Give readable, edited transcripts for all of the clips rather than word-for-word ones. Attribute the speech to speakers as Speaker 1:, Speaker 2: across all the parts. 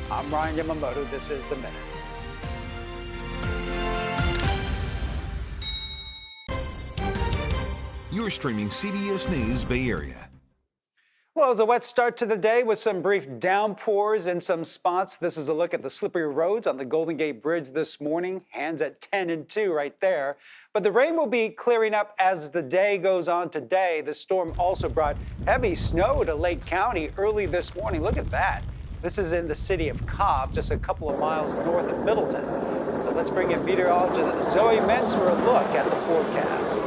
Speaker 1: I'm Ryan Yamamoto. This is The Minute.
Speaker 2: You're streaming CBS News Bay Area.
Speaker 1: Well, it was a wet start to the day with some brief downpours in some spots. This is a look at the slippery roads on the Golden Gate Bridge this morning. Hands at 10 and 2 right there. But the rain will be clearing up as the day goes on today. The storm also brought heavy snow to Lake County early this morning. Look at that. This is in the city of Cobb, just a couple of miles north of Middleton. So let's bring in meteorologist Zoe Mentz for a look at the forecast.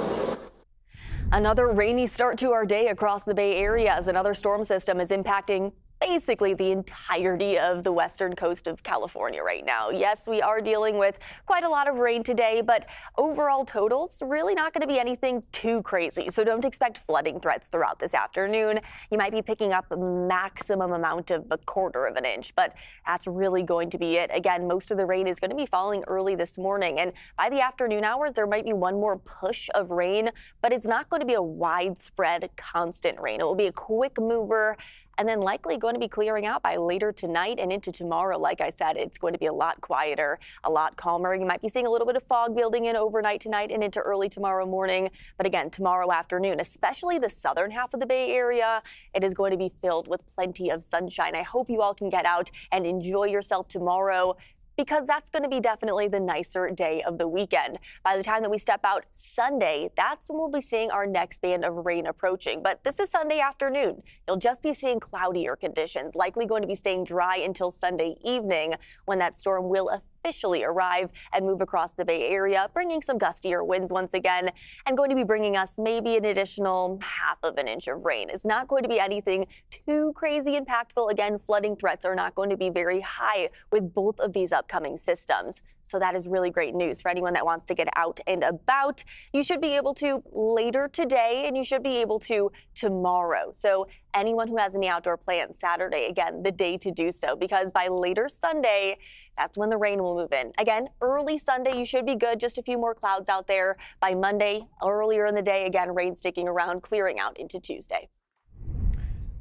Speaker 3: Another rainy start to our day across the Bay Area as another storm system is impacting basically the entirety of the western coast of California right now. Yes, we are dealing with quite a lot of rain today, but overall totals really not going to be anything too crazy. So don't expect flooding threats throughout this afternoon. You might be picking up a maximum amount of 1/4 of an inch, but that's really going to be it. Again, most of the rain is going to be falling early this morning, and by the afternoon hours, there might be one more push of rain, but it's not going to be a widespread constant rain. It will be a quick mover and then likely going to be clearing out by later tonight and into tomorrow. Like I said, it's going to be a lot quieter, a lot calmer. You might be seeing a little bit of fog building in overnight tonight and into early tomorrow morning. But again, tomorrow afternoon, especially the southern half of the Bay Area, it is going to be filled with plenty of sunshine. I hope you all can get out and enjoy yourself tomorrow, because that's going to be definitely the nicer day of the weekend. By the time that we step out Sunday, that's when we'll be seeing our next band of rain approaching. But this is Sunday afternoon. You'll just be seeing cloudier conditions, likely going to be staying dry until Sunday evening when that storm will officially arrive and move across the Bay Area, bringing some gustier winds once again, and going to be bringing us maybe an additional 1/2 of an inch of rain. It's not going to be anything too crazy impactful. Again, flooding threats are not going to be very high with both of these upcoming systems. So that is really great news for anyone that wants to get out and about. You should be able to later today, and you should be able to tomorrow. So anyone who has any outdoor plans, Saturday, again, the day to do so, because by later Sunday, that's when the rain will move in. Again, early Sunday, you should be good. Just a few more clouds out there. By Monday, earlier in the day, again, rain sticking around, clearing out into Tuesday.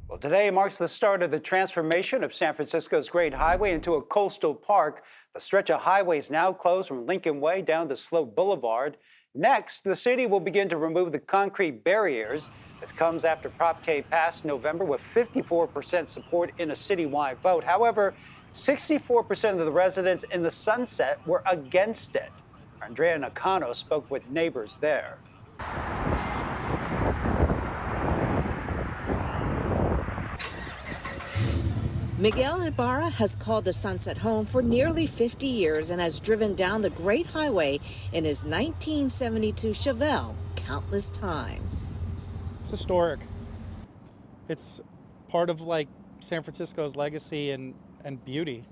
Speaker 1: Well, today marks the start of the transformation of San Francisco's Great Highway into a coastal park. The stretch of highway is now closed from Lincoln Way down to Sloat Boulevard. Next, the city will begin to remove the concrete barriers. This comes after Prop K passed November with 54% support in a citywide vote. However, 64% of the residents in the Sunset were against it. Andrea Nakano spoke with neighbors there.
Speaker 4: Miguel Ibarra has called the Sunset home for nearly 50 years and has driven down the Great Highway in his 1972 Chevelle countless times.
Speaker 5: It's historic. It's part of San Francisco's legacy and beauty.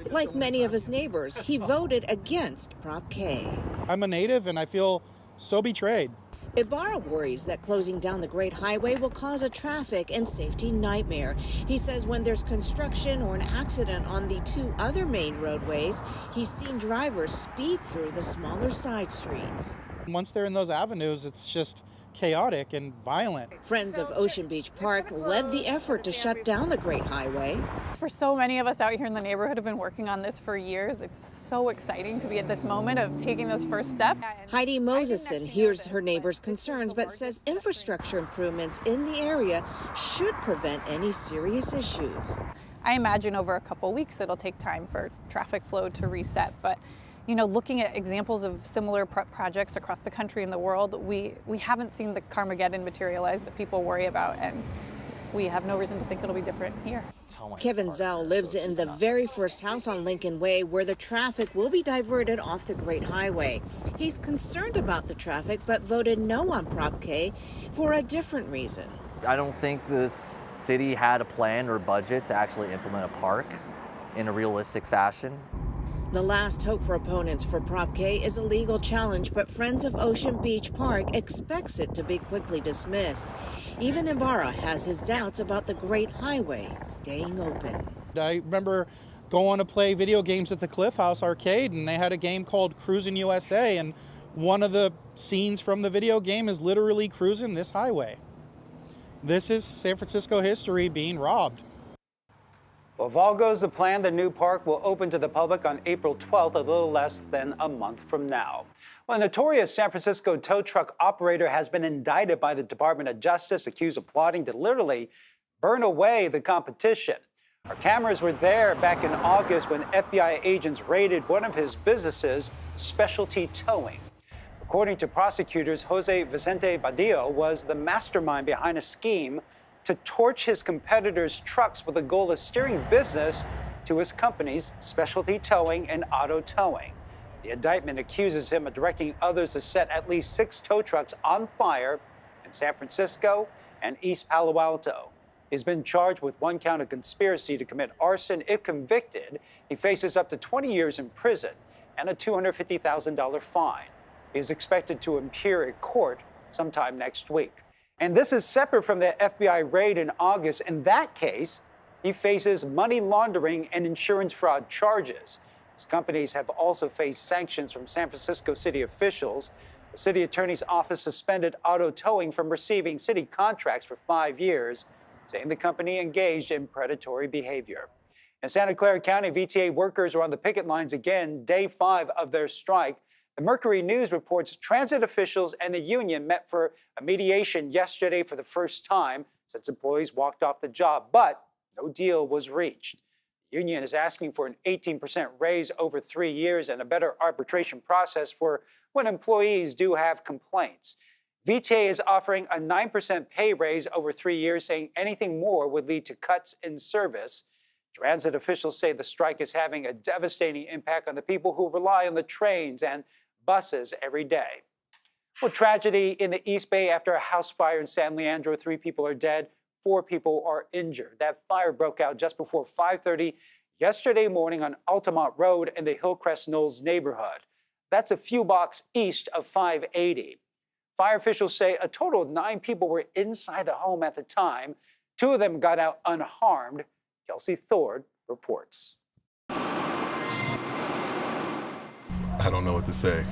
Speaker 4: Like many of his neighbors, he voted against Prop K.
Speaker 5: I'm a native and I feel so betrayed.
Speaker 4: Ibarra worries that closing down the Great Highway will cause a traffic and safety nightmare. He says when there's construction or an accident on the 2 other main roadways, he's seen drivers speed through the smaller side streets.
Speaker 5: Once they're in those avenues, it's just chaotic and violent.
Speaker 4: Friends of Ocean Beach Park led the effort to shut down the Great Highway.
Speaker 6: For so many of us out here in the neighborhood have been working on this for years. It's so exciting to be at this moment of taking those first steps.
Speaker 4: Heidi Moseson hears her neighbors' concerns, but says infrastructure improvements in the area should prevent any serious issues.
Speaker 6: I imagine over a couple weeks it'll take time for traffic flow to reset, but looking at examples of similar projects across the country and the world, we haven't seen the Carmageddon materialize that people worry about, and we have no reason to think it'll be different here.
Speaker 4: Kevin Zell lives in the very first house on Lincoln Way where the traffic will be diverted off the Great Highway. He's concerned about the traffic, but voted no on Prop K for a different reason.
Speaker 7: I don't think the city had a plan or budget to actually implement a park in a realistic fashion.
Speaker 4: The last hope for opponents for Prop K is a legal challenge, but Friends of Ocean Beach Park expects it to be quickly dismissed. Even Ibarra has his doubts about the Great Highway staying open.
Speaker 5: I remember going to play video games at the Cliff House Arcade, and they had a game called Cruisin' USA, and one of the scenes from the video game is literally cruising this highway. This is San Francisco history being robbed.
Speaker 1: Well, if all goes to plan, the new park will open to the public on April 12th, a little less than a month from now. Well, a notorious San Francisco tow truck operator has been indicted by the Department of Justice, accused of plotting to literally burn away the competition. Our cameras were there back in August when FBI agents raided one of his businesses, Specialty Towing. According to prosecutors, Jose Vicente Badillo was the mastermind behind a scheme to torch his competitors' trucks with the goal of steering business to his companies, Specialty Towing and Auto Towing. The indictment accuses him of directing others to set at least 6 tow trucks on fire in San Francisco and East Palo Alto. He's been charged with 1 count of conspiracy to commit arson. If convicted, he faces up to 20 years in prison and a $250,000 fine. He is expected to appear in court sometime next week. And this is separate from the FBI raid in August. In that case, he faces money laundering and insurance fraud charges. His companies have also faced sanctions from San Francisco city officials. The city attorney's office suspended Auto Towing from receiving city contracts for 5 years, saying the company engaged in predatory behavior. In Santa Clara County, VTA workers are on the picket lines again, day 5 of their strike. The Mercury News reports transit officials and the union met for a mediation yesterday for the first time since employees walked off the job, but no deal was reached. The union is asking for an 18% raise over 3 years and a better arbitration process for when employees do have complaints. VTA is offering a 9% pay raise over 3 years, saying anything more would lead to cuts in service. Transit officials say the strike is having a devastating impact on the people who rely on the trains and buses every day. Well, tragedy in the East Bay after a house fire in San Leandro. 3 people are dead, 4 people are injured. That fire broke out just before 5:30 yesterday morning on Altamont Road in the Hillcrest Knolls neighborhood. That's a few blocks east of 580. Fire officials say a total of 9 people were inside the home at the time. 2 of them got out unharmed. Kelsey Thord reports.
Speaker 8: I don't know what to say.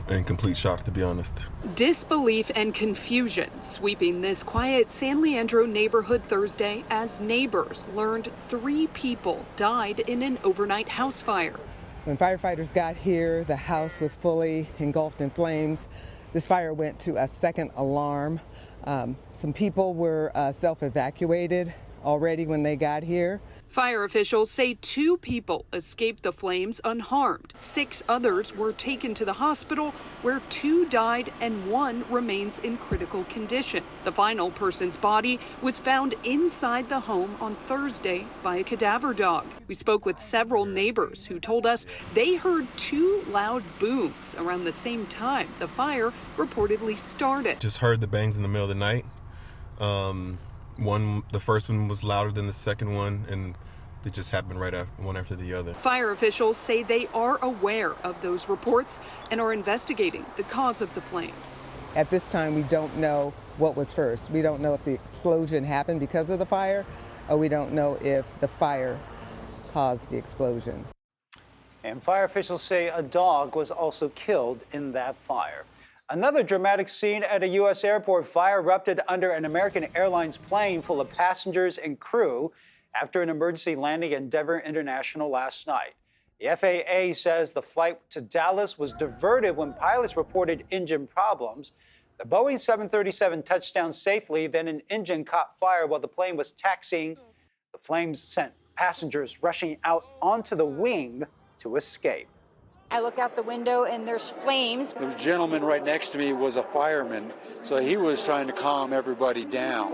Speaker 8: In complete shock, to be honest.
Speaker 9: Disbelief and confusion sweeping this quiet San Leandro neighborhood Thursday as neighbors learned 3 people died in an overnight house fire.
Speaker 10: When firefighters got here, the house was fully engulfed in flames. This fire went to a second alarm. Some people were self-evacuated already when they got here.
Speaker 9: Fire officials say 2 people escaped the flames unharmed. 6 others were taken to the hospital where 2 died and 1 remains in critical condition. The final person's body was found inside the home on Thursday by a cadaver dog. We spoke with several neighbors who told us they heard 2 loud booms around the same time the fire reportedly started.
Speaker 8: Just heard the bangs in the middle of the night. The first one was louder than the second one, and it just happened right after, one after the other.
Speaker 9: Fire officials say they are aware of those reports and are investigating the cause of the flames.
Speaker 10: At this time, we don't know what was first. We don't know if the explosion happened because of the fire, or we don't know if the fire caused the explosion.
Speaker 1: And fire officials say a dog was also killed in that fire. Another dramatic scene at a U.S. airport. Fire erupted under an American Airlines plane full of passengers and crew after an emergency landing at Denver International last night. The FAA says the flight to Dallas was diverted when pilots reported engine problems. The Boeing 737 touched down safely, then an engine caught fire while the plane was taxiing. The flames sent passengers rushing out onto the wing to escape.
Speaker 11: I look out the window and there's flames.
Speaker 12: The gentleman right next to me was a fireman, so he was trying to calm everybody down.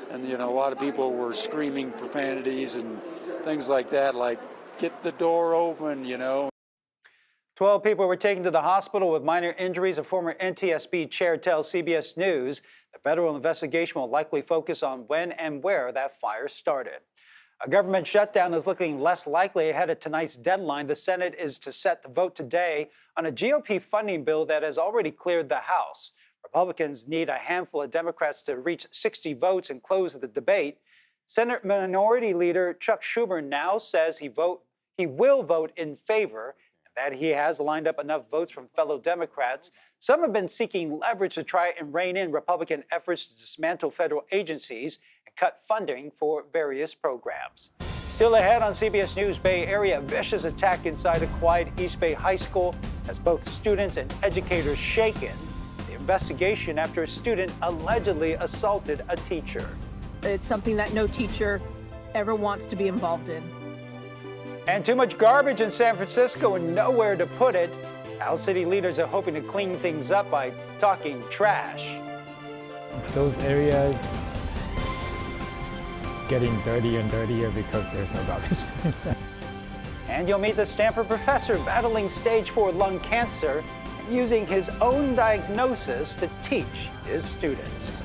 Speaker 12: And, a lot of people were screaming profanities and things like that, like, get the door open,
Speaker 1: 12 people were taken to the hospital with minor injuries. A former NTSB chair tells CBS News the federal investigation will likely focus on when and where that fire started. A government shutdown is looking less likely ahead of tonight's deadline. The Senate is to set the vote today on a GOP funding bill that has already cleared the House. Republicans need a handful of Democrats to reach 60 votes and close the debate. Senate Minority Leader Chuck Schumer now says he will vote in favor, and that he has lined up enough votes from fellow Democrats. Some have been seeking leverage to try and rein in Republican efforts to dismantle federal agencies and cut funding for various programs. Still ahead on CBS News Bay Area, a vicious attack inside a quiet East Bay High School has both students and educators shaken. The investigation after a student allegedly assaulted a teacher.
Speaker 13: It's something that no teacher ever wants to be involved in.
Speaker 1: And too much garbage in San Francisco and nowhere to put it. How city leaders are hoping to clean things up by talking trash.
Speaker 14: Those areas getting dirtier and dirtier because there's no garbage.
Speaker 1: And you'll meet the Stanford professor battling stage 4 lung cancer and using his own diagnosis to teach his students.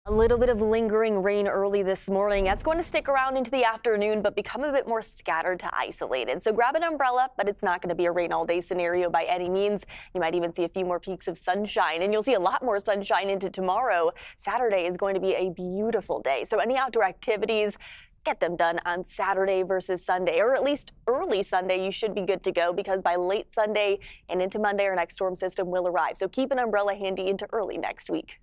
Speaker 3: A little bit of lingering rain early this morning. That's going to stick around into the afternoon, but become a bit more scattered to isolated. So grab an umbrella, but it's not going to be a rain all day scenario by any means. You might even see a few more peaks of sunshine, and you'll see a lot more sunshine into tomorrow. Saturday is going to be a beautiful day. So any outdoor activities, get them done on Saturday versus Sunday, or at least early Sunday. You should be good to go because by late Sunday and into Monday, our next storm system will arrive. So keep an umbrella handy into early next week.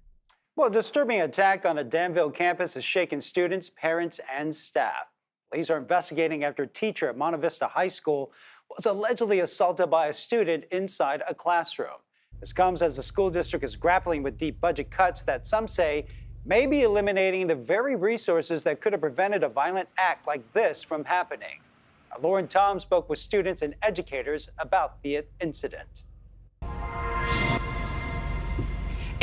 Speaker 1: Well, a disturbing attack on a Danville campus has shaken students, parents, and staff. Police are investigating after a teacher at Monte Vista High School was allegedly assaulted by a student inside a classroom. This comes as the school district is grappling with deep budget cuts that some say may be eliminating the very resources that could have prevented a violent act like this from happening. Lauren Tom spoke with students and educators about the incident.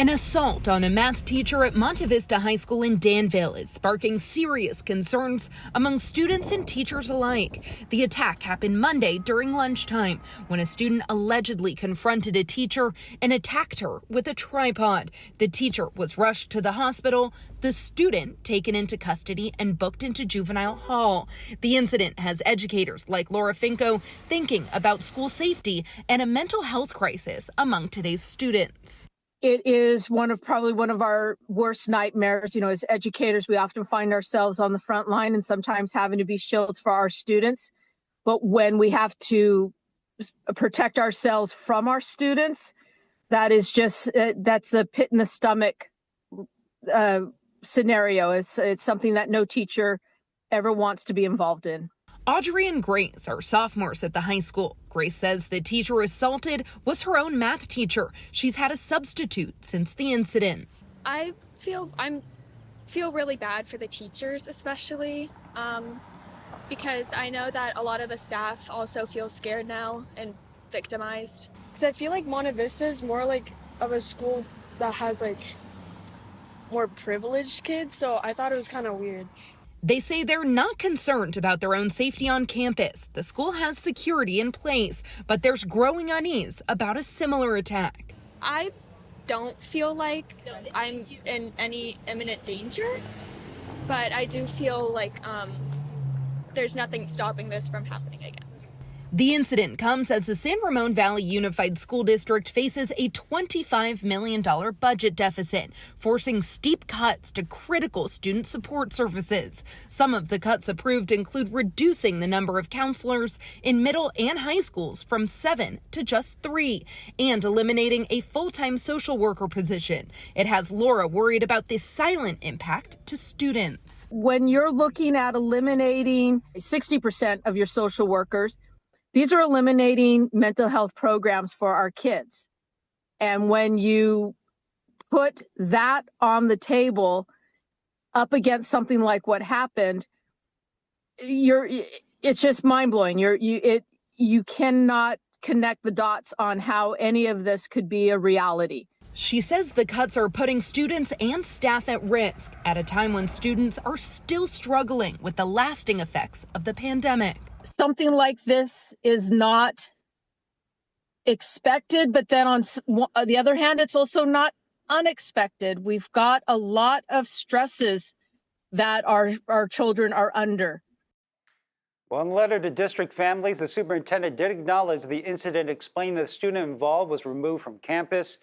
Speaker 15: An assault on a math teacher at Monte Vista High School in Danville is sparking serious concerns among students and teachers alike. The attack happened Monday during lunchtime when a student allegedly confronted a teacher and attacked her with a tripod. The teacher was rushed to the hospital, the student taken into custody and booked into juvenile hall. The incident has educators like Laura Finko thinking about school safety and a mental health crisis among today's students.
Speaker 13: It is probably one of our worst nightmares. You know, as educators, we often find ourselves on the front line and sometimes having to be shields for our students. But when we have to protect ourselves from our students, that is just, that's a pit in the stomach scenario. It's something that no teacher ever wants to be involved in.
Speaker 15: Audrey and Grace are sophomores at the high school. Grace says the teacher assaulted was her own math teacher. She's had a substitute since the incident.
Speaker 16: I feel really bad for the teachers, especially because I know that a lot of the staff also feel scared now and victimized.
Speaker 17: Because I feel like Monte Vista is more like of a school that has like more privileged kids, so I thought it was kind of weird.
Speaker 15: They say they're not concerned about their own safety on campus. The school has security in place, but there's growing unease about a similar attack.
Speaker 16: I don't feel like I'm in any imminent danger, but I do feel like there's nothing stopping this from happening again.
Speaker 15: The incident comes as the San Ramon Valley Unified School District faces a $25 million budget deficit, forcing steep cuts to critical student support services. Some of the cuts approved include reducing the number of counselors in middle and high schools from 7 to just 3, and eliminating a full-time social worker position. It has Laura worried about the silent impact to students.
Speaker 13: When you're looking at eliminating 60% of your social workers, these are eliminating mental health programs for our kids. And when you put that on the table up against something like what happened, it's just mind-blowing. You cannot connect the dots on how any of this could be a reality.
Speaker 15: She says the cuts are putting students and staff at risk at a time when students are still struggling with the lasting effects of the pandemic.
Speaker 13: Something like this is not expected, but then on the other hand, it's also not unexpected. We've got a lot of stresses that our children are under.
Speaker 1: Well, in a letter to district families, the superintendent did acknowledge the incident, explained the student involved was removed from campus.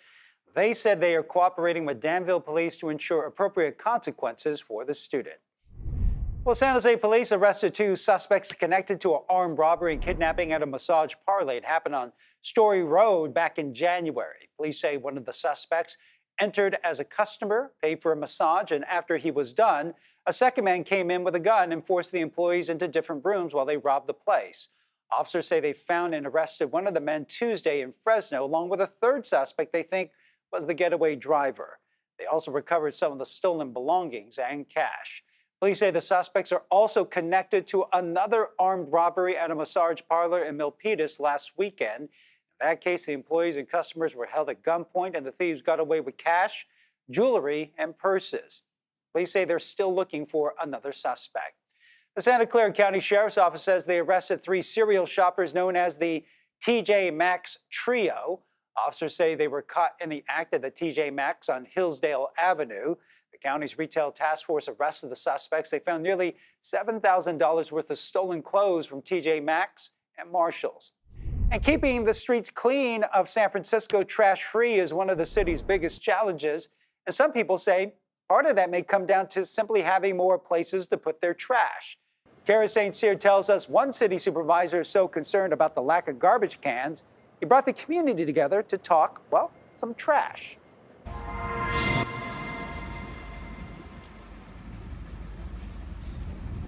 Speaker 1: They said they are cooperating with Danville police to ensure appropriate consequences for the student. Well, San Jose police arrested 2 suspects connected to an armed robbery and kidnapping at a massage parlor. It happened on Story Road back in January. Police say one of the suspects entered as a customer, paid for a massage, and after he was done, a second man came in with a gun and forced the employees into different rooms while they robbed the place. Officers say they found and arrested one of the men Tuesday in Fresno, along with a third suspect they think was the getaway driver. They also recovered some of the stolen belongings and cash. Police say the suspects are also connected to another armed robbery at a massage parlor in Milpitas last weekend. In that case, the employees and customers were held at gunpoint and the thieves got away with cash, jewelry, and purses. Police say they're still looking for another suspect. The Santa Clara County Sheriff's Office says they arrested 3 serial shoppers known as the TJ Maxx Trio. Officers say they were caught in the act at the TJ Maxx on Hillsdale Avenue. The county's retail task force arrested the suspects. They found nearly $7,000 worth of stolen clothes from TJ Maxx and Marshalls. And keeping the streets clean of San Francisco trash-free is one of the city's biggest challenges. And some people say part of that may come down to simply having more places to put their trash. Kara St. Cyr tells us one city supervisor is so concerned about the lack of garbage cans, he brought the community together to talk, well, some trash.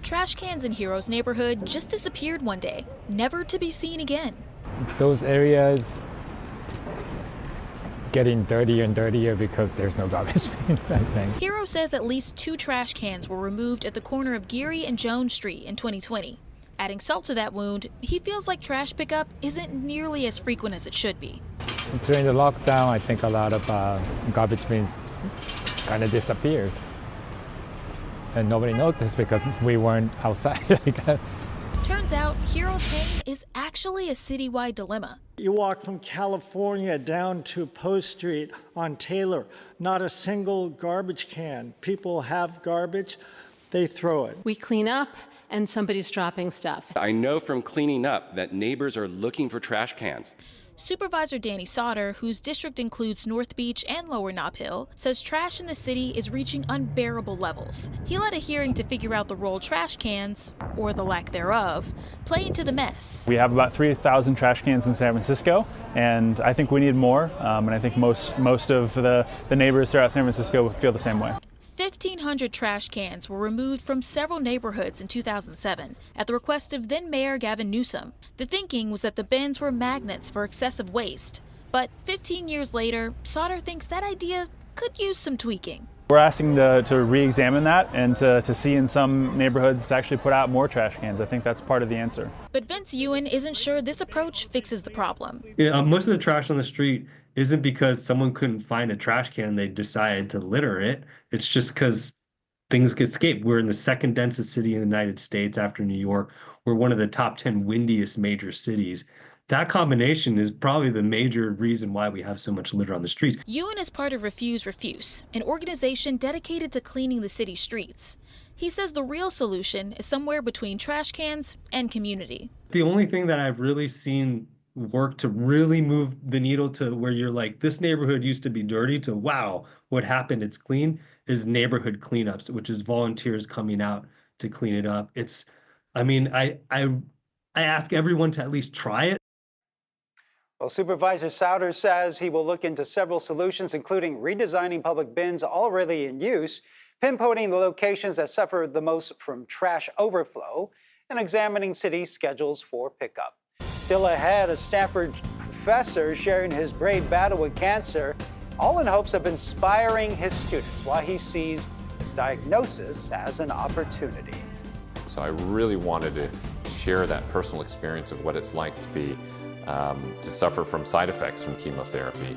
Speaker 18: Trash cans in Heroes neighborhood just disappeared one day, never to be seen again.
Speaker 14: Those areas getting dirtier and dirtier because there's no garbage bin, I think.
Speaker 18: Hero says at least 2 trash cans were removed at the corner of Geary and Jones Street in 2020. Adding salt to that wound, he feels like trash pickup isn't nearly as frequent as it should be.
Speaker 14: During the lockdown, I think a lot of garbage bins kind of disappeared. And nobody noticed because we weren't outside, I guess.
Speaker 18: Turns out, Heroes pain is actually a citywide dilemma.
Speaker 19: You walk from California down to Post Street on Taylor, not a single garbage can. People have garbage, they throw it.
Speaker 20: We clean up and somebody's dropping stuff.
Speaker 21: I know from cleaning up that neighbors are looking for trash cans.
Speaker 18: Supervisor Danny Sauter, whose district includes North Beach and Lower Nob Hill, says trash in the city is reaching unbearable levels. He led a hearing to figure out the role trash cans, or the lack thereof, play into the mess.
Speaker 22: We have about 3,000 trash cans in San Francisco, and I think we need more, and I think most of the neighbors throughout San Francisco feel the same way.
Speaker 18: 1,500 trash cans were removed from several neighborhoods in 2007 at the request of then Mayor Gavin Newsom. The thinking was that the bins were magnets for excessive waste. But 15 years later, Sauter thinks that idea could use some tweaking.
Speaker 22: We're asking to re-examine that and to see in some neighborhoods to actually put out more trash cans. I think that's part of the answer.
Speaker 18: But Vince Ewan isn't sure this approach fixes the problem.
Speaker 23: Yeah, most of the trash on the street isn't because someone couldn't find a trash can and they decided to litter it. It's just because things get escaped. We're in the second densest city in the United States after New York. We're one of the top 10 windiest major cities. That combination is probably the major reason why we have so much litter on the streets.
Speaker 18: Ewan is part of Refuse, an organization dedicated to cleaning the city streets. He says the real solution is somewhere between trash cans and community.
Speaker 23: The only thing that I've really seen work to really move the needle to where you're like, this neighborhood used to be dirty, to wow, what happened, it's clean, is neighborhood cleanups, which is volunteers coming out to clean it up. I ask everyone to at least try it.
Speaker 1: Well, Supervisor Sauter says he will look into several solutions, including redesigning public bins already in use, pinpointing the locations that suffer the most from trash overflow, and examining city schedules for pickup. Still ahead, a Stanford professor sharing his brave battle with cancer, all in hopes of inspiring his students while he sees his diagnosis as an opportunity.
Speaker 24: So I really wanted to share that personal experience of what it's like to be to suffer from side effects from chemotherapy.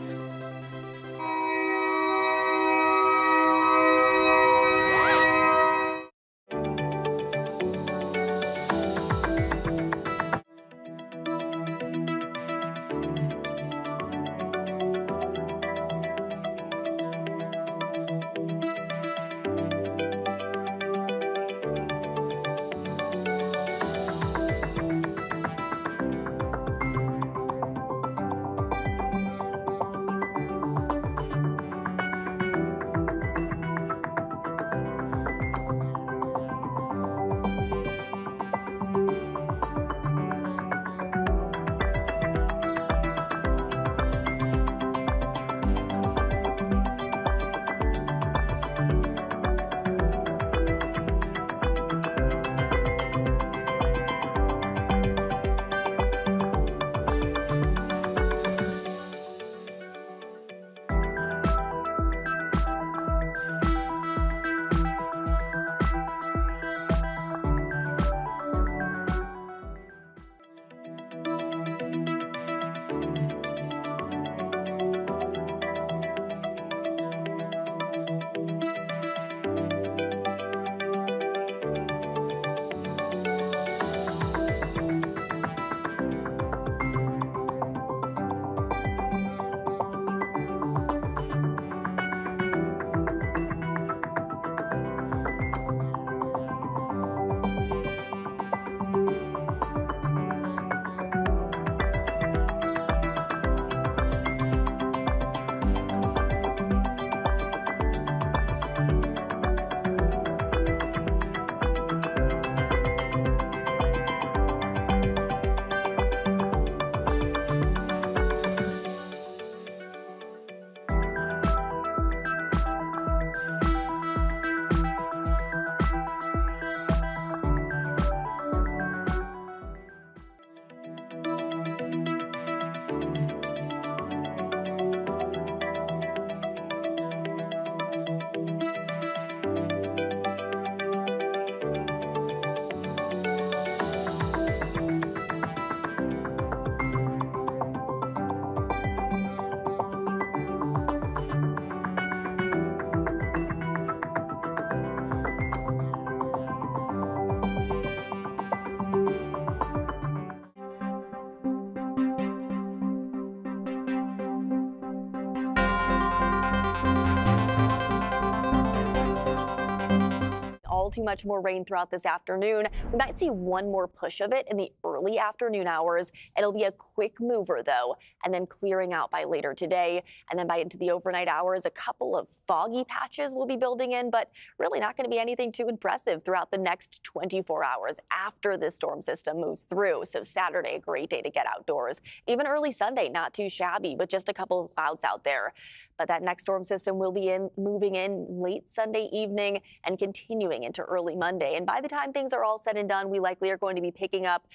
Speaker 3: all too much more rain throughout this afternoon. We might see one more push of it in the early afternoon hours. It'll be a quick mover, though, and then clearing out by later today. And then by into the overnight hours, a couple of foggy patches will be building in, but really not going to be anything too impressive throughout the next 24 hours after this storm system moves through. So Saturday, a great day to get outdoors. Even early Sunday, not too shabby, but just a couple of clouds out there. But that next storm system will be moving in late Sunday evening and continuing into early Monday. And by the time things are all said and done, we likely are going to be picking up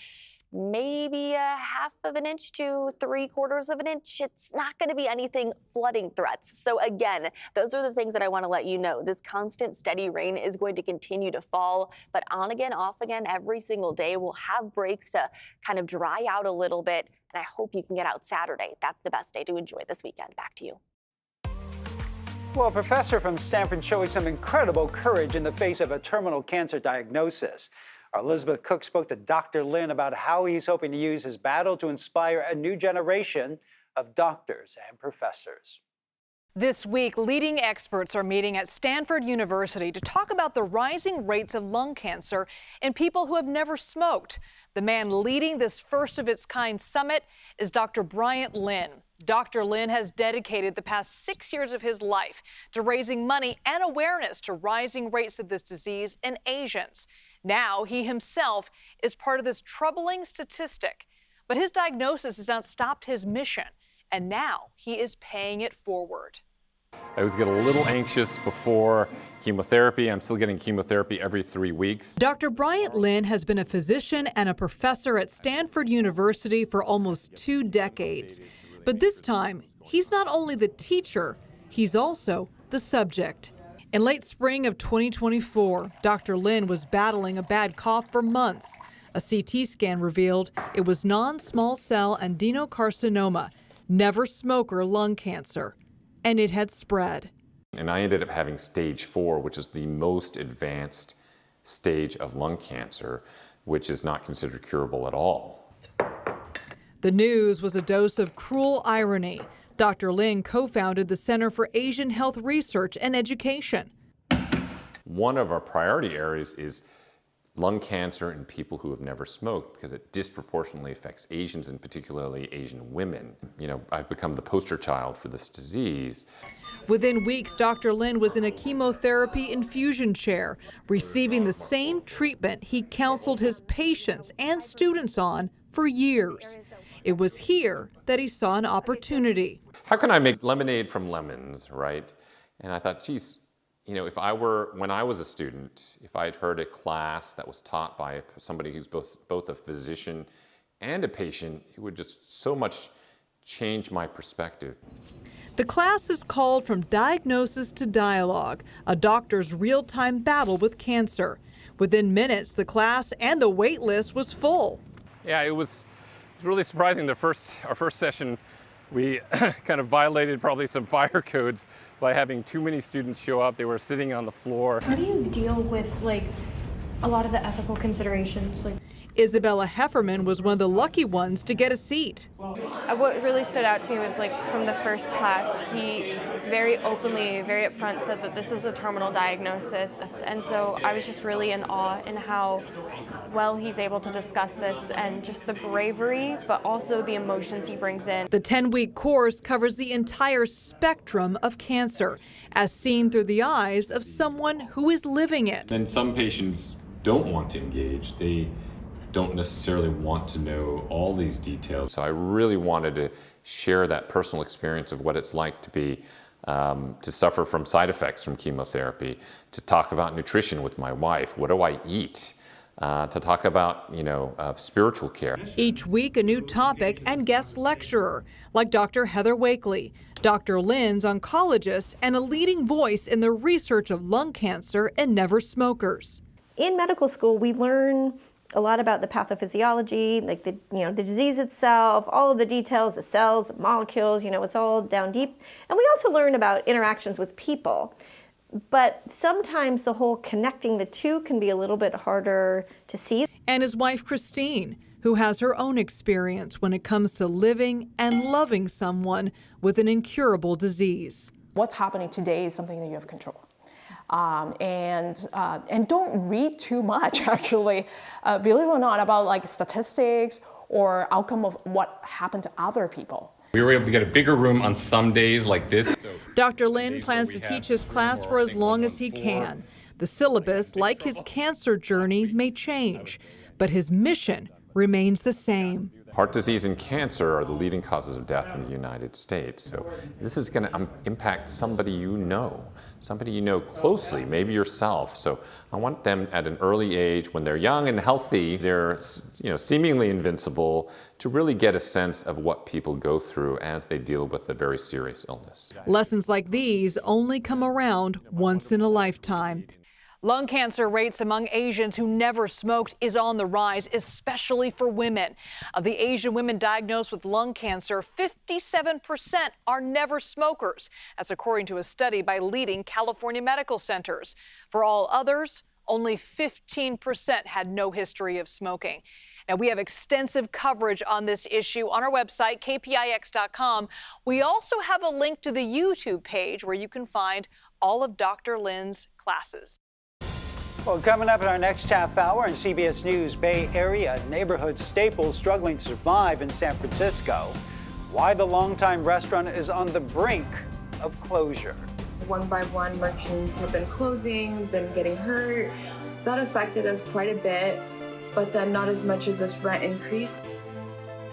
Speaker 3: maybe a 1/2 inch to 3/4 inch. It's not going to be anything flooding threats. So again, those are the things that I want to let you know. This constant steady rain is going to continue to fall, but on again, off again every single day. We'll have breaks to kind of dry out a little bit, and I hope you can get out Saturday. That's the best day to enjoy this weekend. Back to you.
Speaker 1: Well, a professor from Stanford showing some incredible courage in the face of a terminal cancer diagnosis. Our Elizabeth Cook spoke to Dr. Lin about how he's hoping to use his battle to inspire a new generation of doctors and professors.
Speaker 2: This week, leading experts are meeting at Stanford University to talk about the rising rates of lung cancer in people who have never smoked. The man leading this first-of-its-kind summit is Dr. Bryant Lin. Dr. Lin has dedicated the past 6 years of his life to raising money and awareness to rising rates of this disease in Asians. Now, he himself is part of this troubling statistic. But his diagnosis has not stopped his mission, and now he is paying it forward.
Speaker 24: I was getting a little anxious before chemotherapy. I'm still getting chemotherapy every 3 weeks.
Speaker 2: Dr. Bryant Lin has been a physician and a professor at Stanford University for almost 2 decades. But this time, he's not only the teacher, he's also the subject. In late spring of 2024, Dr. Lin was battling a bad cough for months. A CT scan revealed it was non-small cell adenocarcinoma, never smoker lung cancer, and it had spread.
Speaker 24: And I ended up having stage 4, which is the most advanced stage of lung cancer, which is not considered curable at all.
Speaker 2: The news was a dose of cruel irony. Dr. Lin co-founded the Center for Asian Health Research and Education.
Speaker 24: One of our priority areas is lung cancer in people who have never smoked, because it disproportionately affects Asians, and particularly Asian women. You know, I've become the poster child for this disease.
Speaker 2: Within weeks, Dr. Lin was in a chemotherapy infusion chair, receiving the same treatment he counseled his patients and students on for years. It was here that he saw an opportunity.
Speaker 24: How can I make lemonade from lemons, right? And I thought, geez, you know, when I was a student, if I had heard a class that was taught by somebody who's both a physician and a patient, it would just so much change my perspective.
Speaker 2: The class is called From Diagnosis to Dialogue, a doctor's real-time battle with cancer. Within minutes, the class and the wait list was full.
Speaker 24: Yeah, it was really surprising. Our first session, we kind of violated probably some fire codes by having too many students show up. They were sitting on the floor.
Speaker 4: How do you deal with a lot of the ethical considerations?
Speaker 2: Isabella Hefferman was one of the lucky ones to get a seat.
Speaker 6: What really stood out to me was from the first class, he very openly, very upfront said that this is a terminal diagnosis. And so I was just really in awe in how well he's able to discuss this, and just the bravery, but also the emotions he brings in.
Speaker 2: The 10-week course covers the entire spectrum of cancer, as seen through the eyes of someone who is living it.
Speaker 24: And some patients don't want to engage. They don't necessarily want to know all these details. So I really wanted to share that personal experience of what it's like to be, to suffer from side effects from chemotherapy, to talk about nutrition with my wife. What do I eat? To talk about, spiritual care.
Speaker 2: Each week, a new topic and guest lecturer, like Dr. Heather Wakely. Dr. Lin's oncologist and a leading voice in the research of lung cancer in never smokers.
Speaker 7: In medical school, we learn a lot about the pathophysiology, the disease itself, all of the details, the cells, the molecules, it's all down deep. And we also learn about interactions with people. But sometimes the whole connecting the two can be a little bit harder to see.
Speaker 2: And his wife, Christine, who has her own experience when it comes to living and loving someone with an incurable disease.
Speaker 25: What's happening today is something that you have control.
Speaker 5: and don't read too much, actually, believe it or not, about like statistics or outcome of what happened to other people.
Speaker 24: We were able to get a bigger room on some days like this.
Speaker 2: Dr. Lin plans to teach his class for as long as he can. The syllabus, like his cancer journey, may change, but his mission remains the same.
Speaker 24: Heart disease and cancer are the leading causes of death in the United States. So this is going to impact somebody you know closely, maybe yourself. So I want them at an early age, when they're young and healthy, they're seemingly invincible, to really get a sense of what people go through as they deal with a very serious illness.
Speaker 2: Lessons like these only come around once in a lifetime. Lung cancer rates among Asians who never smoked is on the rise, especially for women. Of the Asian women diagnosed with lung cancer, 57% are never smokers. That's according to a study by leading California medical centers. For all others, only 15% had no history of smoking. Now, we have extensive coverage on this issue on our website, kpix.com. We also have a link to the YouTube page where you can find all of Dr. Lin's classes.
Speaker 1: Well, coming up in our next half hour on CBS News Bay Area, neighborhood staples struggling to survive in San Francisco. Why the longtime restaurant is on the brink of closure.
Speaker 8: One by one, merchants have been closing, been getting hurt. That affected us quite a bit, but then not as much as this rent increase.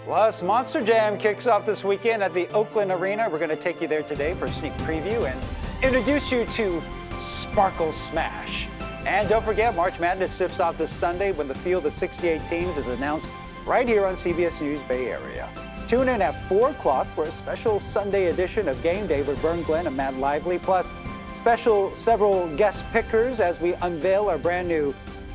Speaker 1: Plus, Monster Jam kicks off this weekend at the Oakland Arena. We're going to take you there today for a sneak preview and introduce you to Sparkle Smash. And don't forget, March Madness tips off this Sunday when the field of 68 teams is announced right here on CBS News Bay Area. Tune in at 4 o'clock for a special Sunday edition of Game Day with Vern Glenn and Matt Lively, plus several guest pickers as we unveil our brand new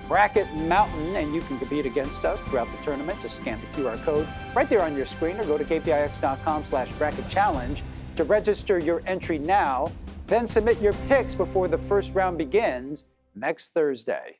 Speaker 1: Bracket Mountain, and you can compete against us throughout the tournament. Just scan the QR code right there on your screen or go to kpix.com/bracketchallenge to register your entry now. Then submit your picks before the first round begins next Thursday.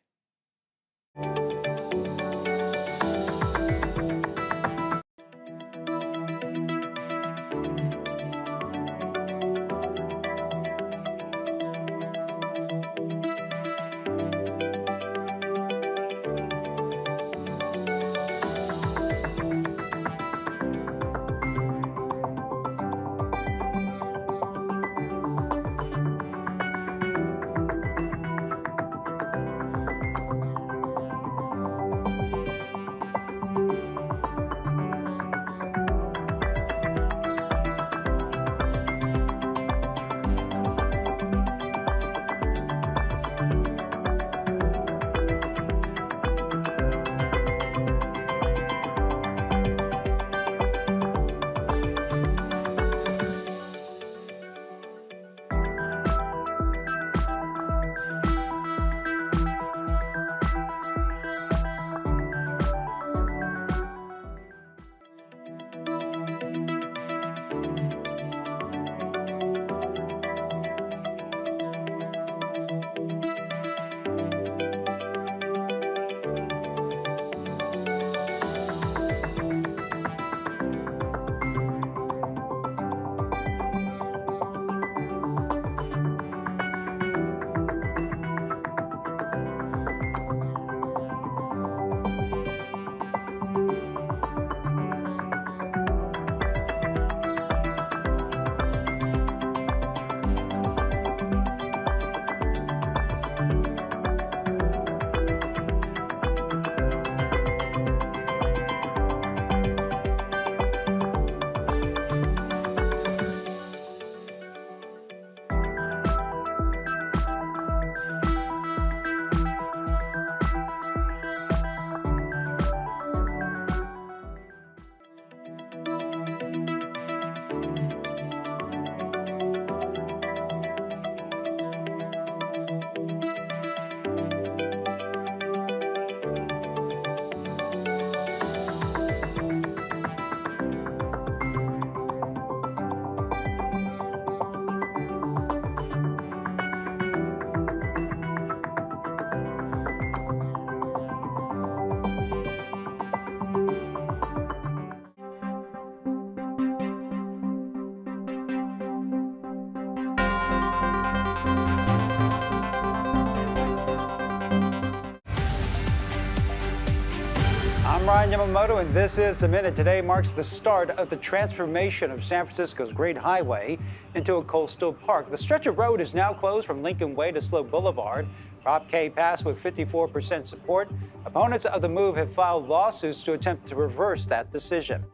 Speaker 1: I'm Ryan Yamamoto, and this is The Minute. Today marks the start of the transformation of San Francisco's Great Highway into a coastal park. The stretch of road is now closed from Lincoln Way to Slope Boulevard. Prop K passed with 54% support. Opponents of the move have filed lawsuits to attempt to reverse that decision.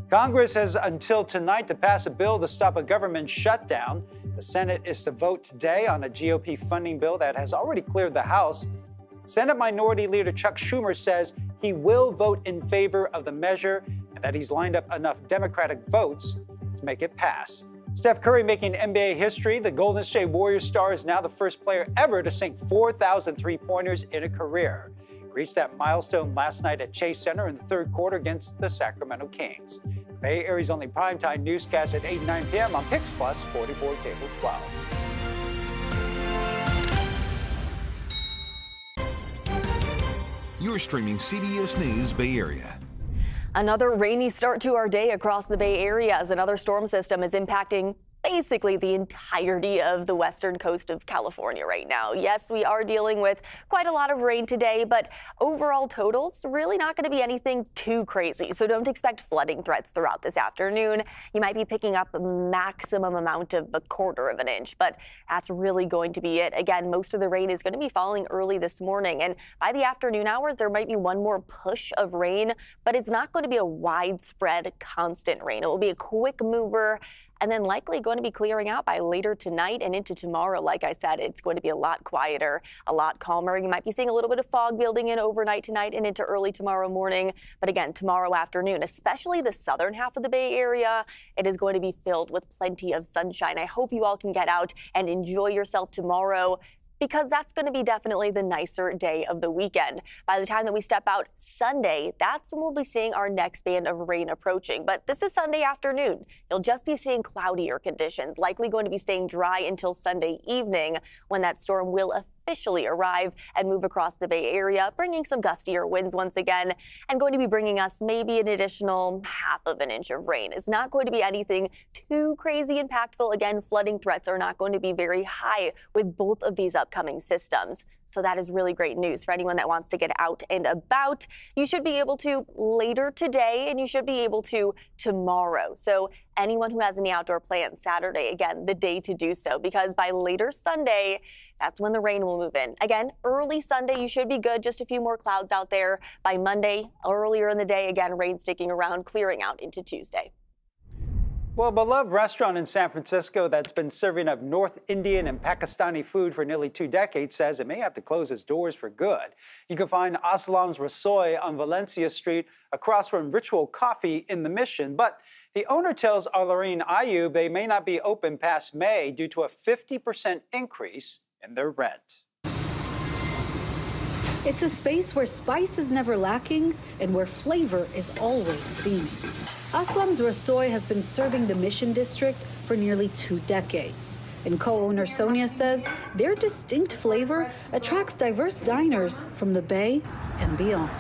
Speaker 1: Congress has until tonight to pass a bill to stop a government shutdown. The Senate is to vote today on a GOP funding bill that has already cleared the House. Senate Minority Leader Chuck Schumer says he will vote in favor of the measure and that he's lined up enough Democratic votes to make it pass. Steph Curry making NBA history. The Golden State Warriors star is now the first player ever to sink 4,000 three-pointers in a career. He reached that milestone last night at Chase Center in the third quarter against the Sacramento Kings. Bay Area's only primetime newscast at 8 and 9 p.m. on Pix Plus 44 Cable 12.
Speaker 9: You're streaming CBS News Bay Area.
Speaker 3: Another rainy start to our day across the Bay Area as another storm system is impacting basically the entirety of the western coast of California right now. Yes, we are dealing with quite a lot of rain today, but overall totals really not going to be anything too crazy. So don't expect flooding threats throughout this afternoon. You might be picking up a maximum amount of a quarter of an inch, but that's really going to be it. Again, most of the rain is going to be falling early this morning, and by the afternoon hours, there might be one more push of rain, but it's not going to be a widespread constant rain. It will be a quick mover and then likely going to be clearing out by later tonight and into tomorrow. Like I said, it's going to be a lot quieter, a lot calmer. You might be seeing a little bit of fog building in overnight tonight and into early tomorrow morning. But again, tomorrow afternoon, especially the southern half of the Bay Area, it is going to be filled with plenty of sunshine. I hope you all can get out and enjoy yourself tomorrow, because that's going to be definitely the nicer day of the weekend. By the time that we step out Sunday, that's when we'll be seeing our next band of rain approaching. But this is Sunday afternoon. You'll just be seeing cloudier conditions, likely going to be staying dry until Sunday evening when that storm will officially arrive and move across the Bay Area, bringing some gustier winds once again and going to be bringing us maybe an additional half of an inch of rain. It's not going to be anything too crazy impactful. Again, flooding threats are not going to be very high with both of these upcoming systems. So that is really great news for anyone that wants to get out and about. You should be able to later today, and you should be able to tomorrow. So anyone who has any outdoor plans, Saturday, again, the day to do so, because by later Sunday, that's when the rain will move in. Again, early Sunday, you should be good. Just a few more clouds out there. By Monday, earlier in the day, again, rain sticking around, clearing out into Tuesday.
Speaker 1: Well, a beloved restaurant in San Francisco that's been serving up North Indian and Pakistani food for nearly 2 decades says it may have to close its doors for good. You can find Aslam's Rasoy on Valencia Street across from Ritual Coffee in the Mission. But the owner tells Alarine Ayub they may not be open past May due to a 50% increase in their rent.
Speaker 10: It's a space where spice is never lacking and where flavor is always steaming. Aslam's Rasoy has been serving the Mission District for nearly 2 decades. And co-owner Sonia says their distinct flavor attracts diverse diners from the Bay and beyond.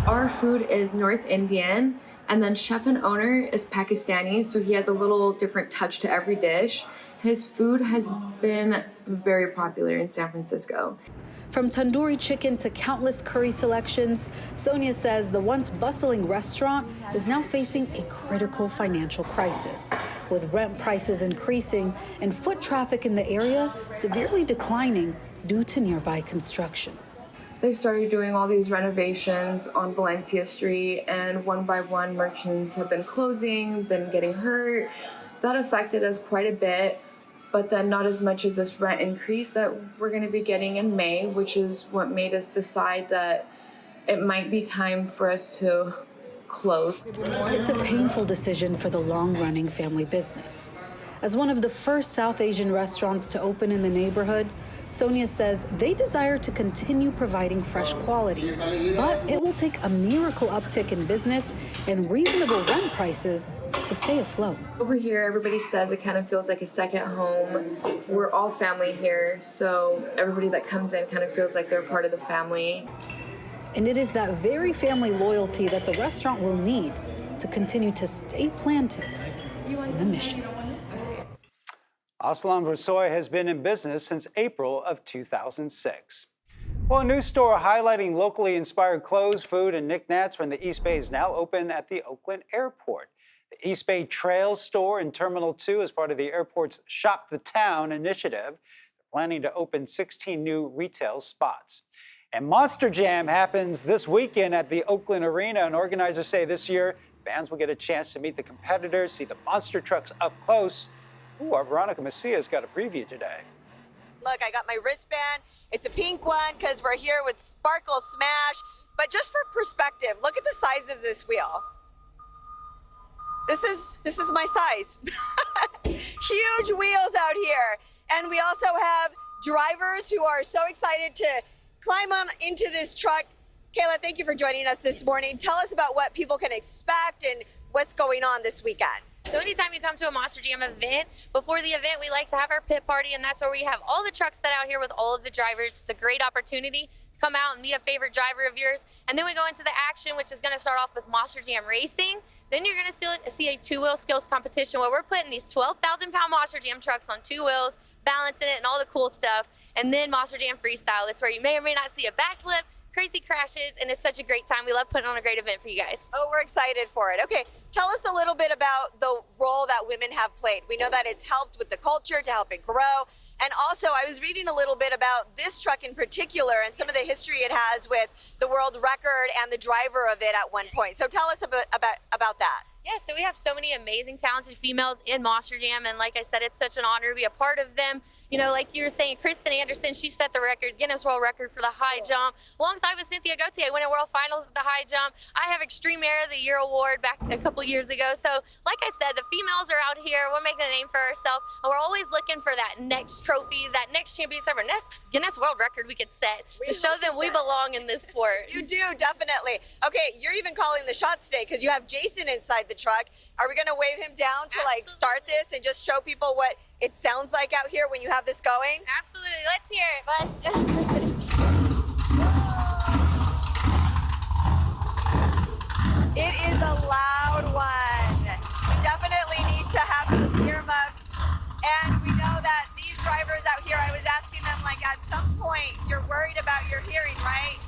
Speaker 8: Our food is North Indian, and then chef and owner is Pakistani, so he has a little different touch to every dish. His food has been very popular in San Francisco.
Speaker 10: From tandoori chicken to countless curry selections, Sonia says the once bustling restaurant is now facing a critical financial crisis, with rent prices increasing and foot traffic in the area severely declining due to nearby construction.
Speaker 8: They started doing all these renovations on Valencia Street, and one by one merchants have been closing, been getting hurt. That affected us quite a bit. But then not as much as this rent increase that we're going to be getting in May, which is what made us decide that it might be time for us to close.
Speaker 10: It's a painful decision for the long-running family business. As one of the first South Asian restaurants to open in the neighborhood, Sonia says they desire to continue providing fresh quality, but it will take a miracle uptick in business and reasonable rent prices to stay afloat.
Speaker 8: Over here, everybody says it kind of feels like a second home. We're all family here, so everybody that comes in kind of feels like they're part of the family.
Speaker 10: And it is that very family loyalty that the restaurant will need to continue to stay planted in the Mission.
Speaker 1: Aslam Rasoy has been in business since April of 2006. Well, a new store highlighting locally inspired clothes, food, and knickknacks from the East Bay is now open at the Oakland Airport. The East Bay Trails store in Terminal 2 is part of the airport's Shop the Town initiative. They're planning to open 16 new retail spots. And Monster Jam happens this weekend at the Oakland Arena, and organizers say this year fans will get a chance to meet the competitors, see the monster trucks up close. Ooh, our Veronica Macia's got a preview today.
Speaker 11: Look, I got my wristband. It's a pink one because we're here with Sparkle Smash. But just for perspective, look at the size of this wheel. This is my size. Huge wheels out here. And we also have drivers who are so excited to climb on into this truck. Kayla, thank you for joining us this morning. Tell us about what people can expect and what's going on this weekend.
Speaker 12: So anytime you come to a Monster Jam event, before the event, we like to have our pit party, and that's where we have all the trucks set out here with all of the drivers. It's a great opportunity to come out and meet a favorite driver of yours. And then we go into the action, which is going to start off with Monster Jam Racing. Then you're going to see a two-wheel skills competition where we're putting these 12,000-pound Monster Jam trucks on two wheels, balancing it and all the cool stuff. And then Monster Jam Freestyle. It's where you may or may not see a backflip, crazy crashes, and it's such a great time. We love putting on a great event for you guys.
Speaker 11: Oh, we're excited for it. Okay, tell us a little bit about the role that women have played. We know that it's helped with the culture to help it grow. And also, I was reading a little bit about this truck in particular and some of the history it has with the world record and the driver of it at one point. So tell us about that.
Speaker 12: Yeah, so we have so many amazing, talented females in Monster Jam, and like I said, it's such an honor to be a part of them. You know, like you were saying, Kristen Anderson, she set the record, Guinness World Record for the high jump. Alongside with Cynthia Gauthier, winning World Finals at the high jump. I have Extreme Air of the Year award back a couple years ago. So, like I said, the females are out here. We're making a name for ourselves, and we're always looking for that next trophy, that next championship, or next Guinness World Record we could set to show them we belong in this sport.
Speaker 11: You do, definitely. Okay, you're even calling the shots today because you have Jason inside the truck. Are we going to wave him down to like start this and just show people what it sounds like out here when you have this going?
Speaker 12: Absolutely. Let's hear it, bud.
Speaker 11: It is a loud one. We definitely need to have some earmuffs. And we know that these drivers out here, I was asking them, like, at some point, you're worried about your hearing, right?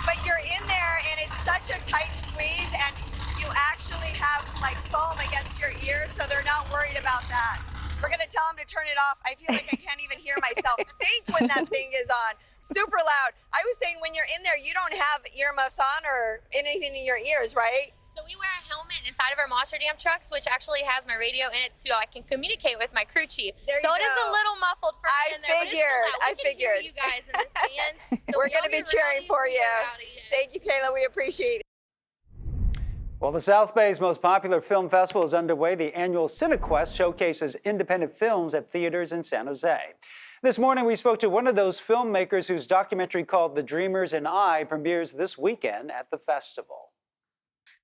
Speaker 11: But you're in there and it's such a tight squeeze, and you actually have like foam against your ears, so they're not worried about that. We're gonna tell them to turn it off. I feel like I can't even hear myself think when that thing is on. Super loud. I was saying when you're in there, you don't have earmuffs on or anything in your ears, right?
Speaker 12: So we wear a helmet inside of our Monster Jam trucks, which actually has my radio in it, so I can communicate with my crew chief. So it is a little muffled for me in there.
Speaker 11: I figured.
Speaker 12: You guys in the stands. So
Speaker 11: we're gonna be cheering for you. Thank you, Kayla. We appreciate it.
Speaker 1: Well, the South Bay's most popular film festival is underway. The annual CineQuest showcases independent films at theaters in San Jose. This morning, we spoke to one of those filmmakers whose documentary called The Dreamers and I premieres this weekend at the festival.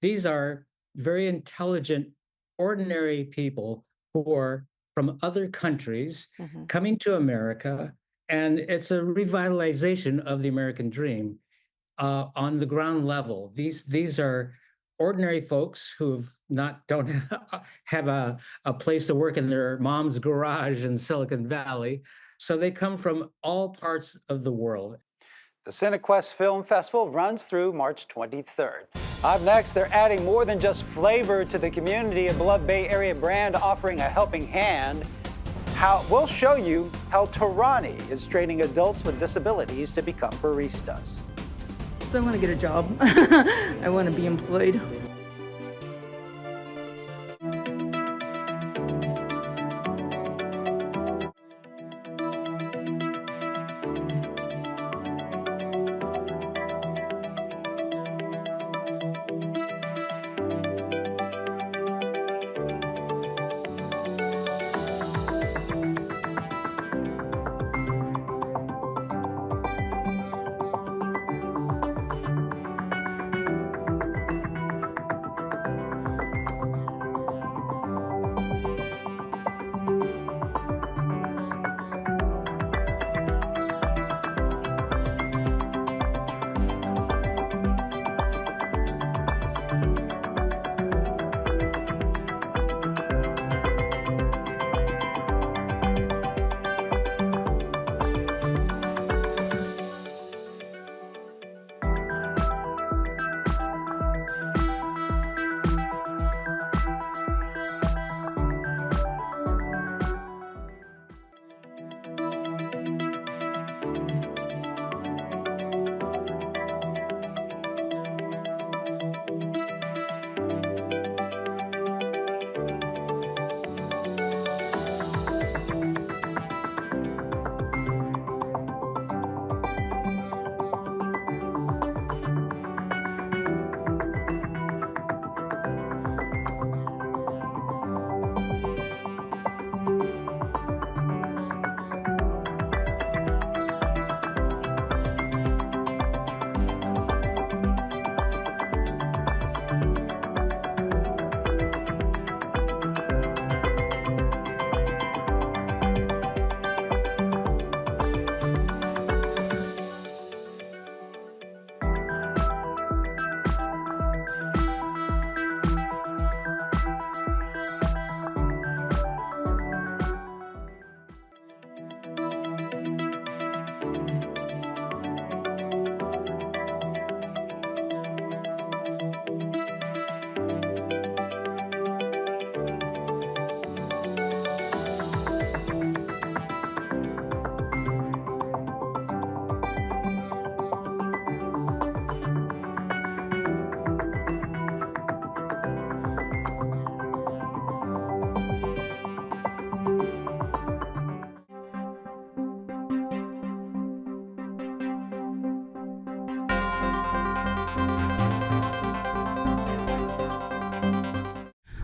Speaker 16: These are very intelligent, ordinary people who are from other countries coming to America, and it's a revitalization of the American dream on the ground level. These are ordinary folks who don't have a place to work in their mom's garage in Silicon Valley. So they come from all parts of the world.
Speaker 1: The CineQuest Film Festival runs through March 23rd. Up next, they're adding more than just flavor to the community, a beloved Bay Area brand offering a helping hand. We'll show you how Tarani is training adults with disabilities to become baristas.
Speaker 17: I want to get a job. I want to be employed.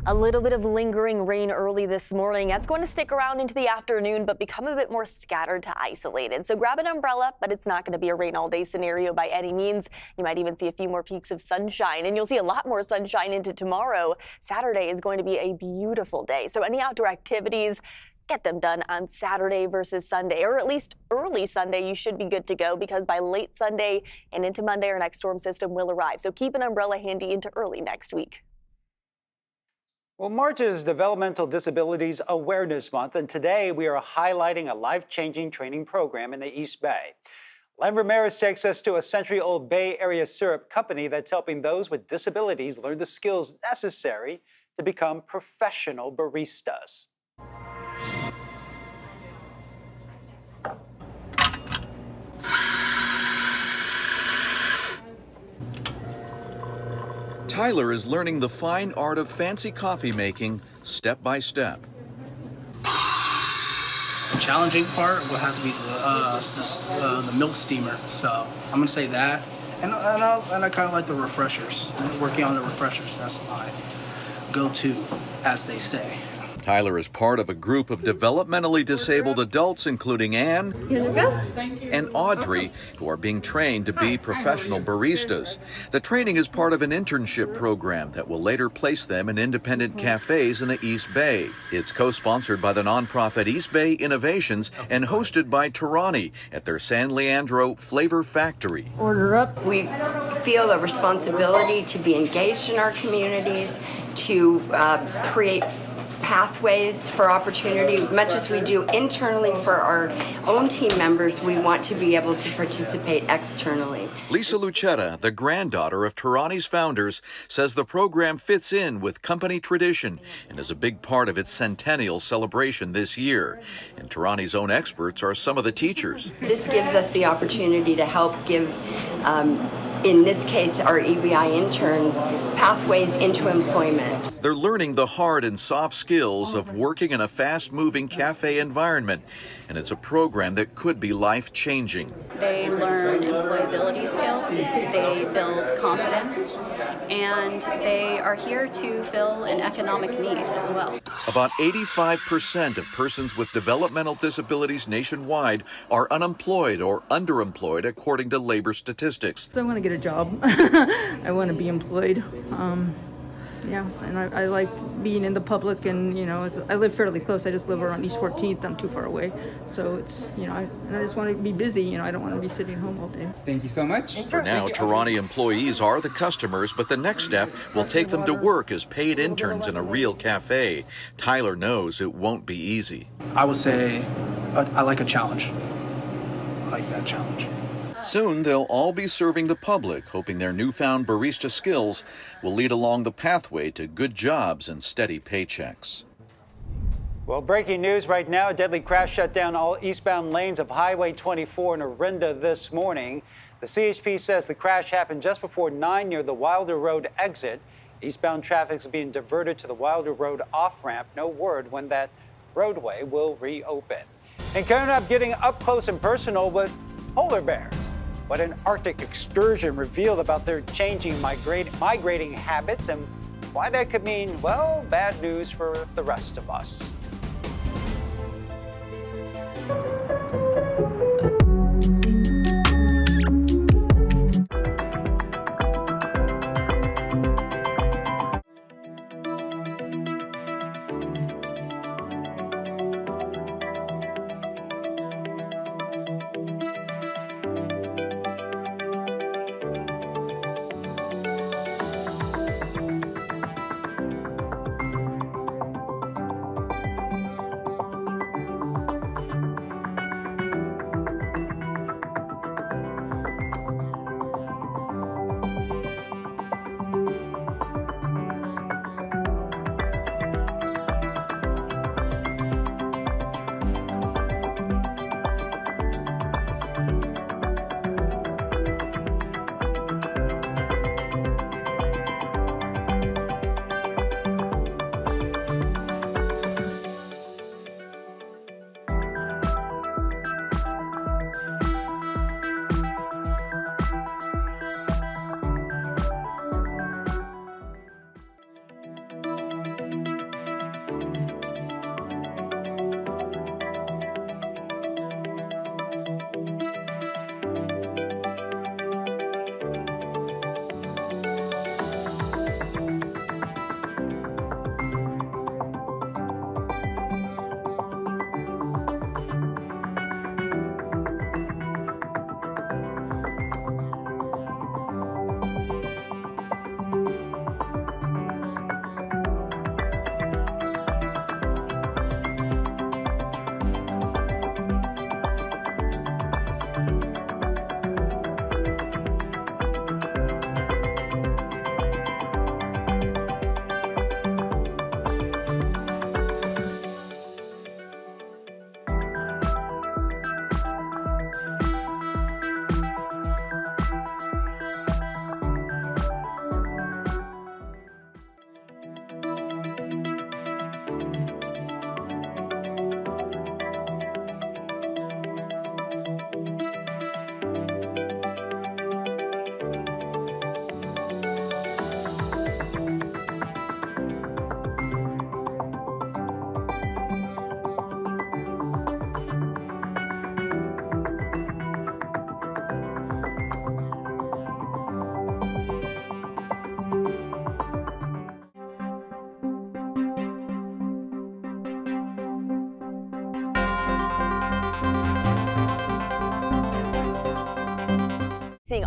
Speaker 3: A little bit of lingering rain early this morning. That's going to stick around into the afternoon, but become a bit more scattered to isolated. So grab an umbrella, but it's not going to be a rain all day scenario by any means. You might even see a few more peaks of sunshine, and you'll see a lot more sunshine into tomorrow. Saturday is going to be a beautiful day. So any outdoor activities, get them done on Saturday versus Sunday, or at least early Sunday. You should be good to go because by late Sunday and into Monday, our next storm system will arrive. So keep an umbrella handy into early next week.
Speaker 1: Well, March is Developmental Disabilities Awareness Month, and today we are highlighting a life-changing training program in the East Bay. Len Ramirez takes us to a century-old Bay Area syrup company that's helping those with disabilities learn the skills necessary to become professional baristas.
Speaker 13: Tyler is learning the fine art of fancy coffee making step by step.
Speaker 14: The challenging part will have to be the milk steamer. So I'm gonna say that, and I kind of like the refreshers. Working on the refreshers, that's my go-to, as they say.
Speaker 13: Tyler is part of a group of developmentally disabled adults, including Anne and Audrey, who are being trained to be professional baristas. The training is part of an internship program that will later place them in independent cafes in the East Bay. It's co-sponsored by the nonprofit East Bay Innovations and hosted by Tarani at their San Leandro Flavor Factory.
Speaker 15: Order up. We feel a responsibility to be engaged in our communities, to create pathways for opportunity. Much as we do internally for our own team members, we want to be able to participate externally.
Speaker 13: Lisa Lucetta, the granddaughter of Tarani's founders, says the program fits in with company tradition and is a big part of its centennial celebration this year. And Tarani's own experts are some of the teachers.
Speaker 15: This gives us the opportunity to help give in this case, our EBI interns, pathways into employment.
Speaker 13: They're learning the hard and soft skills of working in a fast-moving cafe environment, and it's a program that could be life-changing.
Speaker 19: They learn employability skills, they build confidence, and they are here to fill an economic need as well.
Speaker 13: About 85% of persons with developmental disabilities nationwide are unemployed or underemployed, according to labor statistics.
Speaker 17: So I want to get a job. I want to be employed. Yeah, and I like being in the public, and I live fairly close. I just live around East 14th. I'm too far away, so it's I just want to be busy. I don't want to be sitting home all day.
Speaker 25: Thank you so much.
Speaker 13: For now, Tarani employees are the customers, but the next step will take them to work as paid interns in a real cafe. Tyler knows it won't be easy.
Speaker 14: I would say I like a challenge. I like that challenge.
Speaker 13: Soon, they'll all be serving the public, hoping their newfound barista skills will lead along the pathway to good jobs and steady paychecks.
Speaker 1: Well, breaking news right now, a deadly crash shut down all eastbound lanes of Highway 24 in Orinda this morning. The CHP says the crash happened just before 9 near the Wilder Road exit. Eastbound traffic is being diverted to the Wilder Road off-ramp. No word when that roadway will reopen. And coming up, getting up close and personal with polar bears. What an Arctic excursion revealed about their changing migrating habits and why that could mean, well, bad news for the rest of us.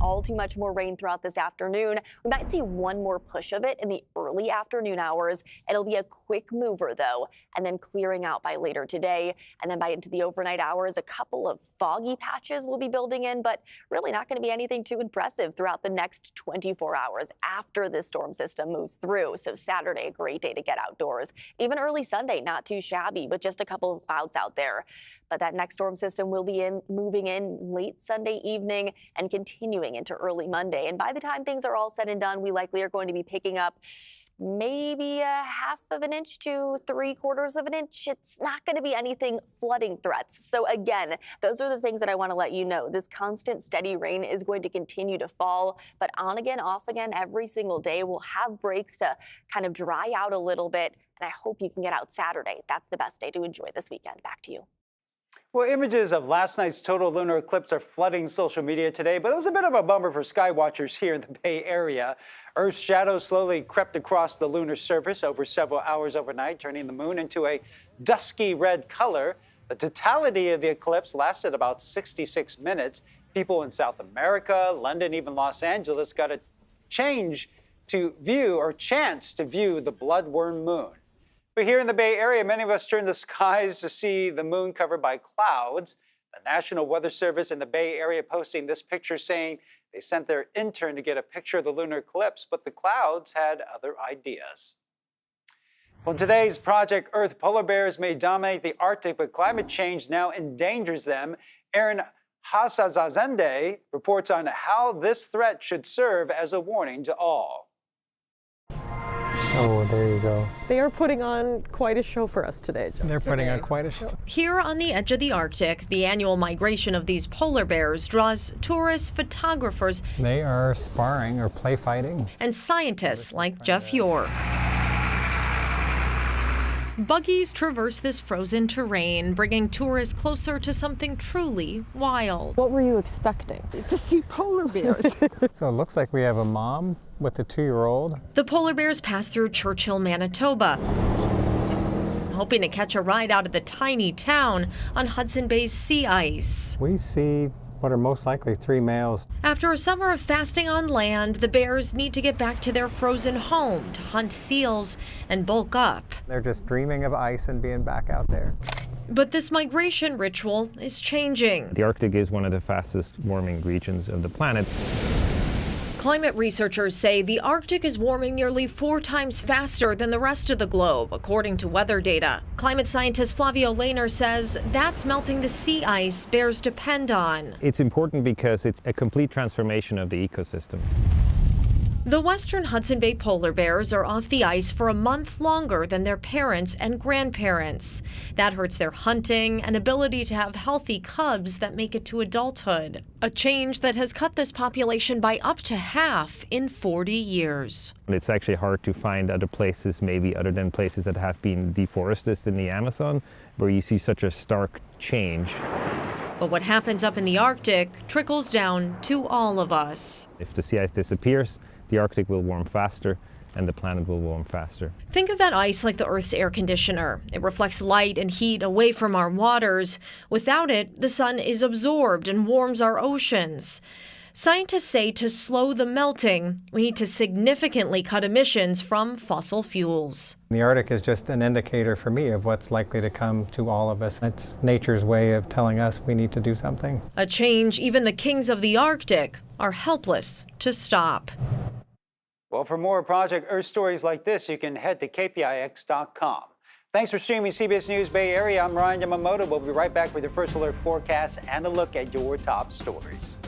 Speaker 3: all too much more rain throughout this afternoon. We might see one more push of it in the early afternoon hours. It'll be a quick mover, though, and then clearing out by later today. And then by into the overnight hours, a couple of foggy patches will be building in, but really not going to be anything too impressive throughout the next 24 hours after this storm system moves through. So Saturday, a great day to get outdoors. Even early Sunday, not too shabby, but just a couple of clouds out there. But that next storm system will be moving in late Sunday evening and continuing into early Monday. And by the time things are all said and done, we likely are going to be picking up maybe a 1/2 of an inch to 3/4 of an inch. It's not going to be anything flooding threats. So again, those are the things that I want to let you know. This constant steady rain is going to continue to fall, but on again, off again every single day. We'll have breaks to kind of dry out a little bit. And I hope you can get out Saturday. That's the best day to enjoy this weekend. Back to you.
Speaker 1: Well, images of last night's total lunar eclipse are flooding social media today, but it was a bit of a bummer for sky watchers here in the Bay Area. Earth's shadow slowly crept across the lunar surface over several hours overnight, turning the moon into a dusky red color. The totality of the eclipse lasted about 66 minutes. People in South America, London, even Los Angeles got a chance to view the blood-worn moon. But here in the Bay Area, many of us turn the skies to see the moon covered by clouds. The National Weather Service in the Bay Area posting this picture saying they sent their intern to get a picture of the lunar eclipse, but the clouds had other ideas. Well, today's Project Earth, polar bears may dominate the Arctic, but climate change now endangers them. Aaron Hasazazende reports on how this threat should serve as a warning to all.
Speaker 18: Oh, there you go.
Speaker 20: They are putting on quite a show for us today.
Speaker 18: They're putting on quite a show.
Speaker 21: Here on the edge of the Arctic, the annual migration of these polar bears draws tourists, photographers,
Speaker 18: They are sparring or play fighting.
Speaker 21: and scientists like Jeff Yore. Buggies traverse this frozen terrain, bringing tourists closer to something truly wild.
Speaker 20: What were you expecting? To see polar bears.
Speaker 18: So it looks like we have a mom with a 2-year-old.
Speaker 21: The polar bears pass through Churchill, Manitoba, hoping to catch a ride out of the tiny town on Hudson Bay's sea ice.
Speaker 18: We see what are most likely 3 males.
Speaker 21: After a summer of fasting on land, the bears need to get back to their frozen home to hunt seals and bulk up.
Speaker 18: They're just dreaming of ice and being back out there.
Speaker 21: But this migration ritual is changing.
Speaker 22: The Arctic is one of the fastest warming regions of the planet.
Speaker 21: Climate researchers say the Arctic is warming nearly 4 times faster than the rest of the globe, according to weather data. Climate scientist Flavio Lehner says that's melting the sea ice bears depend on.
Speaker 22: It's important because it's a complete transformation of the ecosystem.
Speaker 21: The western Hudson Bay polar bears are off the ice for a month longer than their parents and grandparents. That hurts their hunting and ability to have healthy cubs that make it to adulthood. A change that has cut this population by up to half in 40 years.
Speaker 22: It's actually hard to find other places, maybe other than places that have been deforested in the Amazon, where you see such a stark change.
Speaker 21: But what happens up in the Arctic trickles down to all of us.
Speaker 22: If the sea ice disappears, the Arctic will warm faster and the planet will warm faster.
Speaker 21: Think of that ice like the Earth's air conditioner. It reflects light and heat away from our waters. Without it, the sun is absorbed and warms our oceans. Scientists say to slow the melting, we need to significantly cut emissions from fossil fuels.
Speaker 18: The Arctic is just an indicator for me of what's likely to come to all of us. It's nature's way of telling us we need to do something.
Speaker 21: A change even the kings of the Arctic are helpless to stop.
Speaker 1: Well, for more Project Earth stories like this, you can head to kpix.com. Thanks for streaming CBS News Bay Area. I'm Ryan Yamamoto. We'll be right back with your first alert forecast and a look at your top stories.